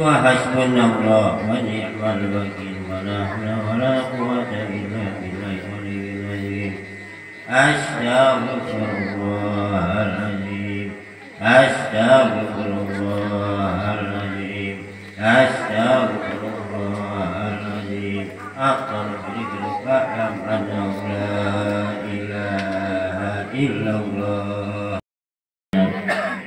wa hasbunallah wa ni'mal wakil wa la hawla wa la quwwata illa billahil aliyyil azim. Astaghfirullahaladzim, astaghfirullahaladzim, astaghfirullahaladzim. Astaghfiruka annahu la ilaha illallah.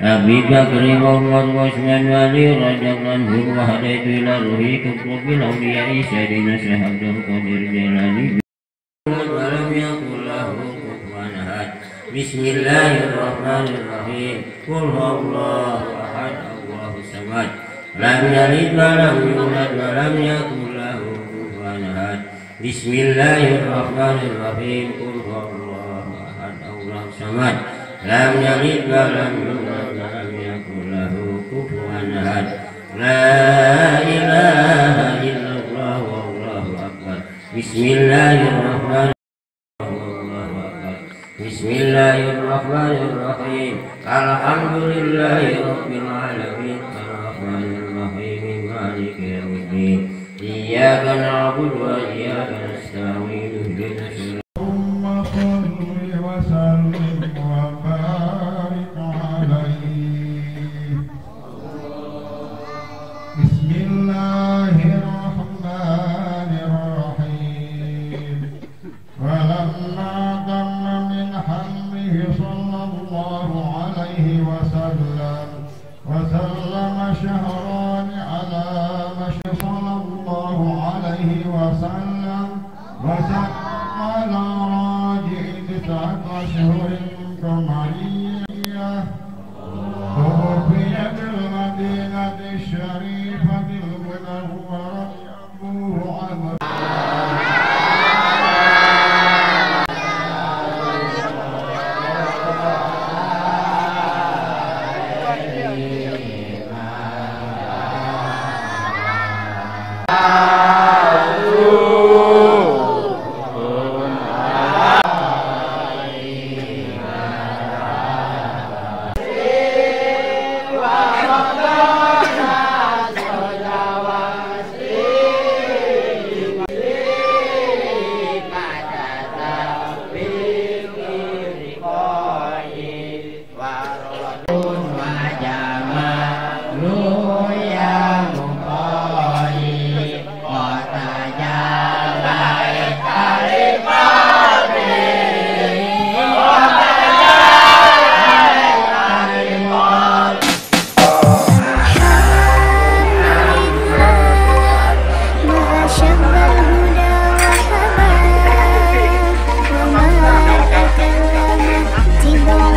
Abi Bakri Muhammad Wasman Wali radhiyallahu wa hadaitu ila ruhi kubbil awliya sayyidina Syekh Abdul Qadir Jailani. Walam yakul lahu kufuwan ahad. Bismillahirrahmanirrahim. Qul huwallahu ahad, Allahus samad. Lam yalid wa lam yulad wa lam yakul lahu kufuwan ahad. Bismillahirrahmanirrahim. Qul huwallahu ahad, Allahus samad. Lam yalid wa lam yulad wa lam yakul lahu kufuwan ahad. La ilaha illallah wallahu akbar. Bismillahirrahmanirrahim. Alhamdulillahi rabbil alamin. Arrahmanir rahim. Maliki yaumiddin. Iyyaka na'budu wa iyyaka nasta'in. Ihdinas siratal شهران على مشي صلى الله عليه وسلم وسقل راجع 9 أشهر قمرية توفي بالمدينة الشريفة المنورة أبوه عمرو.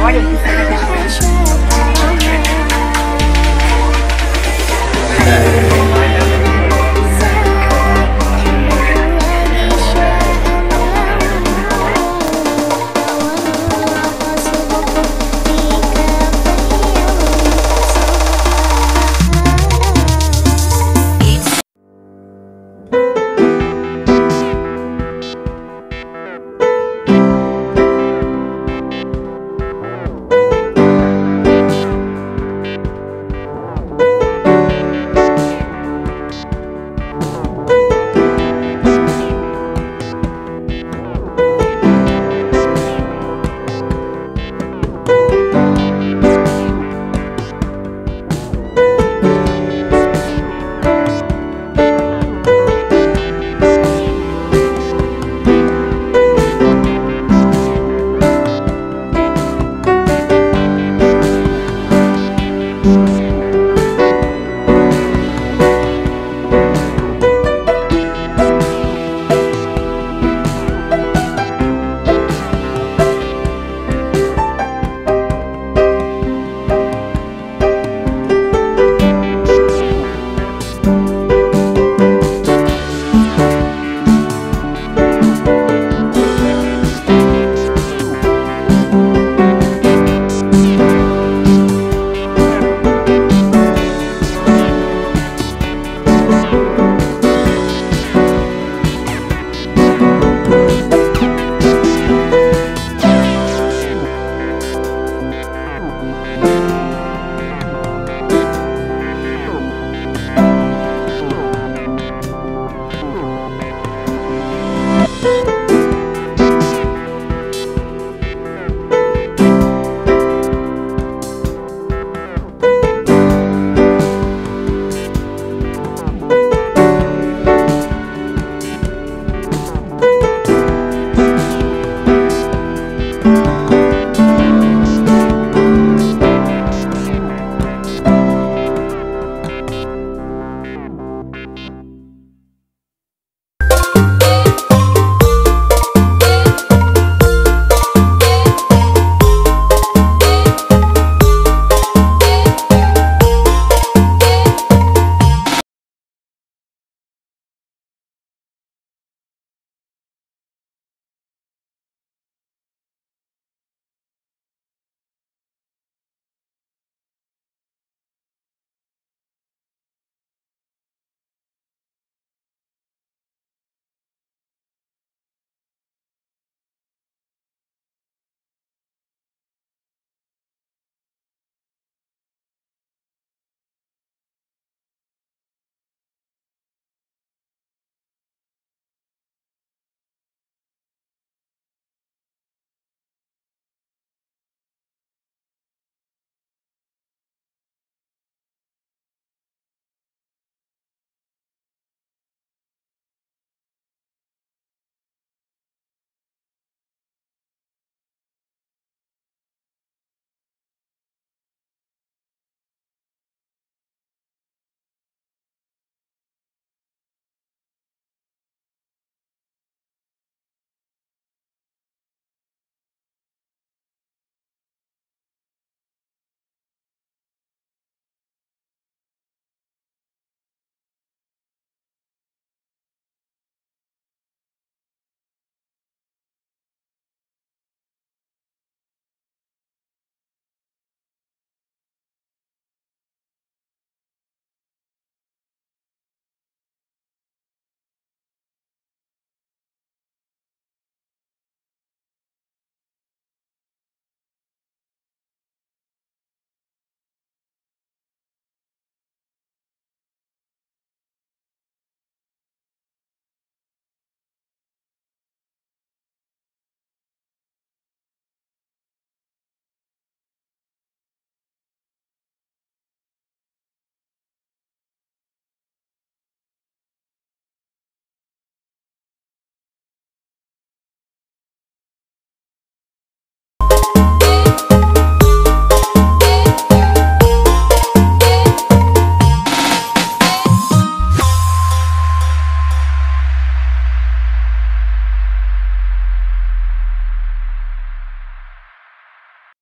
Olha,